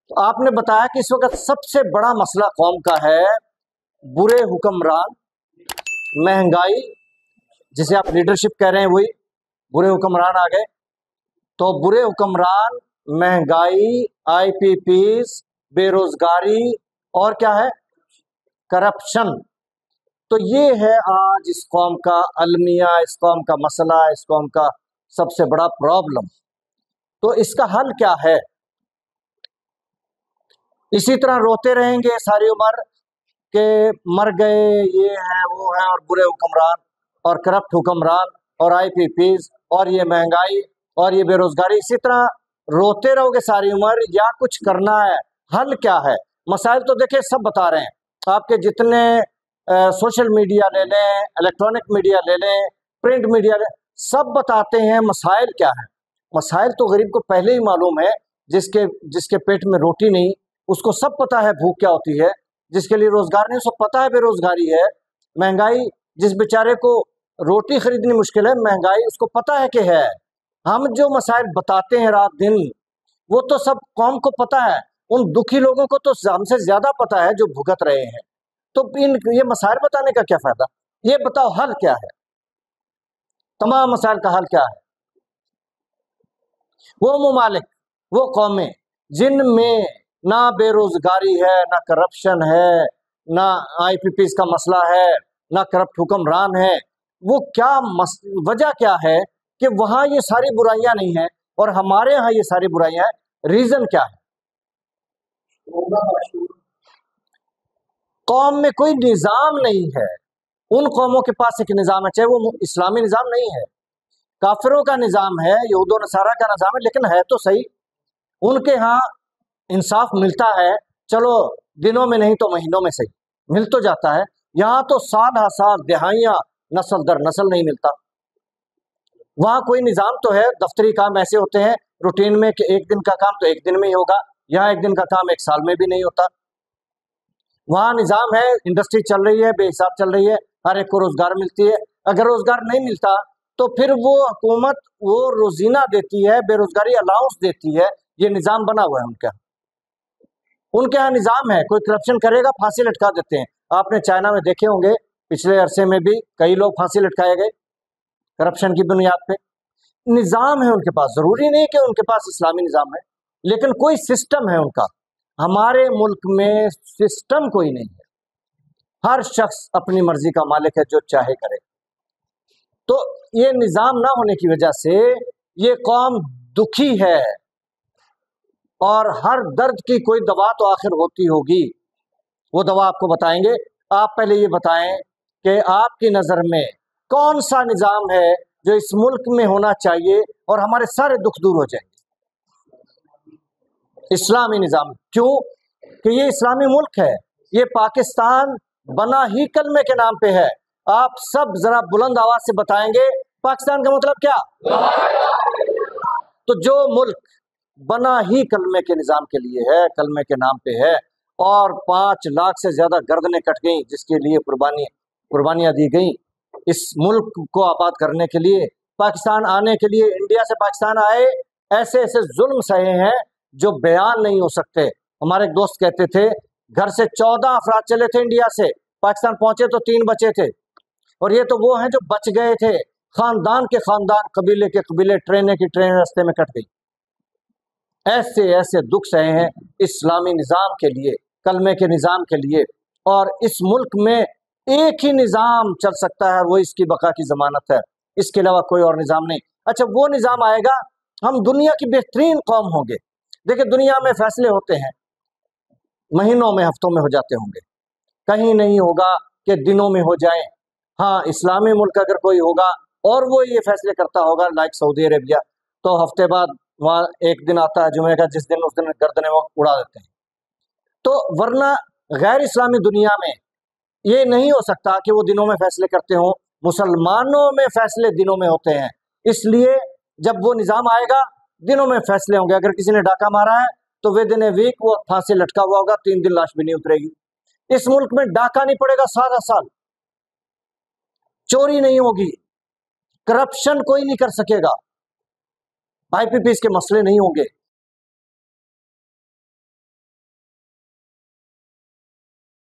تو آپ نے بتایا کہ اس وقت سب سے بڑا مسئلہ قوم کا ہے برے حکمران، مہنگائی، جسے آپ لیڈرشپ کہہ رہے ہیں، وہی برے حکمران آ گئے۔ تو برے حکمران، مہنگائی، آئی پی پیز، بے روزگاری، اور کیا ہے؟ کرپشن۔ تو یہ ہے آج اس قوم کا المیہ، اس قوم کا مسئلہ، اس قوم کا سب سے بڑا پرابلم۔ تو اس کا حل کیا ہے؟ اسی طرح روتے رہیں گے ساری عمر کہ مر گئے، یہ ہے وہ ہے، اور برے حکمران اور کرپٹ حکمران اور آئی پی پیز اور یہ مہنگائی اور یہ بے روزگاری، اسی طرح روتے رہو گے ساری عمر، یا کچھ کرنا ہے؟ حل کیا ہے؟ مسائل تو دیکھیں سب بتا رہے ہیں، آپ کے جتنے سوشل میڈیا لے لیں، الیکٹرانک میڈیا لے لیں، پرنٹ میڈیا لیں، سب بتاتے ہیں مسائل کیا ہیں۔ مسائل تو غریب کو پہلے ہی معلوم ہے، جس کے پیٹ میں روٹی نہیں اس کو سب پتا ہے بھوک کیا ہوتی ہے، جس کے لیے روزگار نہیں اس کو پتا ہے بے روزگاری ہے، مہنگائی، جس بیچارے کو روٹی خریدنی مشکل ہے، مہنگائی اس کو پتا ہے کہ ہے۔ ہم جو مسائل بتاتے ہیں رات دن، وہ تو سب قوم کو پتا ہے، ان دکھی لوگوں کو تو ہم سے زیادہ پتا ہے جو بھگت رہے ہیں۔ تو یہ مسائل بتانے کا کیا فائدہ؟ یہ بتاؤ حل کیا ہے؟ تمام مسائل کا حل کیا ہے؟ وہ ممالک، وہ قومیں جن میں نہ بے روزگاری ہے، نہ کرپشن ہے، نہ آئی پی پیز کا مسئلہ ہے، نہ کرپٹ حکمران ہے، وہ کیا وجہ کیا ہے کہ وہاں یہ ساری برائیاں نہیں ہیں اور ہمارے ہاں یہ ساری برائیاں ہیں؟ ریزن کیا ہے؟ قوم میں کوئی نظام نہیں ہے۔ ان قوموں کے پاس ایک نظام ہے، چاہے وہ اسلامی نظام نہیں ہے، کافروں کا نظام ہے، یہود و نصارہ کا نظام ہے، لیکن ہے تو صحیح۔ ان کے ہاں انصاف ملتا ہے، چلو دنوں میں نہیں تو مہینوں میں صحیح مل تو جاتا ہے۔ یہاں تو سال ہر سال، دہائیاں، نسل در نسل نہیں ملتا۔ وہاں کوئی نظام تو ہے، دفتری کام ایسے ہوتے ہیں روٹین میں کہ ایک دن کا کام تو ایک دن میں ہی ہوگا، یہاں ایک دن کا کام ایک سال میں بھی نہیں ہوتا۔ وہاں نظام ہے، انڈسٹری چل رہی ہے، بے حساب چل رہی ہے، ہر ایک کو روزگار ملتی ہے۔ اگر روزگار نہیں ملتا تو پھر وہ حکومت وہ روزینہ دیتی ہے، بے روزگاری الاؤنس دیتی ہے، یہ نظام بنا ہوا ہے ان کے ہاں نظام ہے۔ کوئی کرپشن کرے گا پھانسی لٹکا دیتے ہیں۔ آپ نے چائنا میں دیکھے ہوں گے، پچھلے عرصے میں بھی کئی لوگ پھانسی لٹکائے گئے کرپشن کی بنیاد پہ۔ نظام ہے ان کے پاس، ضروری نہیں کہ ان کے پاس اسلامی نظام ہے، لیکن کوئی سسٹم ہے ان کا۔ ہمارے ملک میں سسٹم کوئی نہیں ہے، ہر شخص اپنی مرضی کا مالک ہے، جو چاہے کرے۔ تو یہ نظام نہ ہونے کی وجہ سے یہ قوم دکھی ہے، اور ہر درد کی کوئی دوا تو آخر ہوتی ہوگی، وہ دوا آپ کو بتائیں گے۔ آپ پہلے یہ بتائیں کہ آپ کی نظر میں کون سا نظام ہے جو اس ملک میں ہونا چاہیے اور ہمارے سارے دکھ دور ہو جائیں گے؟ اسلامی نظام۔ کیوں کہ یہ اسلامی ملک ہے، یہ پاکستان بنا ہی کلمے کے نام پہ ہے۔ آپ سب ذرا بلند آواز سے بتائیں گے پاکستان کا مطلب کیا؟ تو جو ملک بنا ہی کلمے کے نظام کے لیے ہے، کلمے کے نام پہ ہے، اور 5 لاکھ سے زیادہ گردنیں کٹ گئیں جس کے لیے قربانیاں دی گئیں اس ملک کو آباد کرنے کے لیے، پاکستان آنے کے لیے، انڈیا سے پاکستان آئے، ایسے ایسے ظلم سہے ہیں جو بیان نہیں ہو سکتے۔ ہمارے ایک دوست کہتے تھے گھر سے 14 افراد چلے تھے انڈیا سے، پاکستان پہنچے تو 3 بچے تھے، اور یہ تو وہ ہیں جو بچ گئے تھے، خاندان کے خاندان، قبیلے کے قبیلے، ٹرینیں کی ٹرین راستے میں کٹ گئی۔ ایسے ایسے دکھ سہے ہیں اسلامی نظام کے لیے، کلمے کے نظام کے لیے، اور اس ملک میں ایک ہی نظام چل سکتا ہے، وہ اس کی بقا کی ضمانت ہے، اس کے علاوہ کوئی اور نظام نہیں۔ اچھا، وہ نظام آئے گا، ہم دنیا کی بہترین قوم ہوں گے۔ دیکھیں دنیا میں فیصلے ہوتے ہیں مہینوں میں، ہفتوں میں ہو جاتے ہوں گے، کہیں نہیں ہوگا کہ دنوں میں ہو جائیں۔ ہاں، اسلامی ملک اگر کوئی ہوگا اور وہ یہ فیصلے کرتا ہوگا لائک سعودی عربیہ، تو ہفتے بعد وہاں ایک دن آتا ہے جمعے کا، جس دن اس دن گردنیں وہ اڑا دیتے ہیں۔ تو ورنہ غیر اسلامی دنیا میں یہ نہیں ہو سکتا کہ وہ دنوں میں فیصلے کرتے ہوں۔ مسلمانوں میں فیصلے دنوں میں ہوتے ہیں، اس لیے جب وہ نظام آئے گا دنوں میں فیصلے ہوں گے۔ اگر کسی نے ڈاکہ مارا ہے تو ود ان اے ویک وہ پھانسی لٹکا ہوا ہوگا، 3 دن لاش بھی نہیں اترے گی۔ اس ملک میں ڈاکہ نہیں پڑے گا سارا سال، چوری نہیں ہوگی، کرپشن کوئی نہیں کر سکے گا، آئی پی پیز کے مسئلے نہیں ہوں گے۔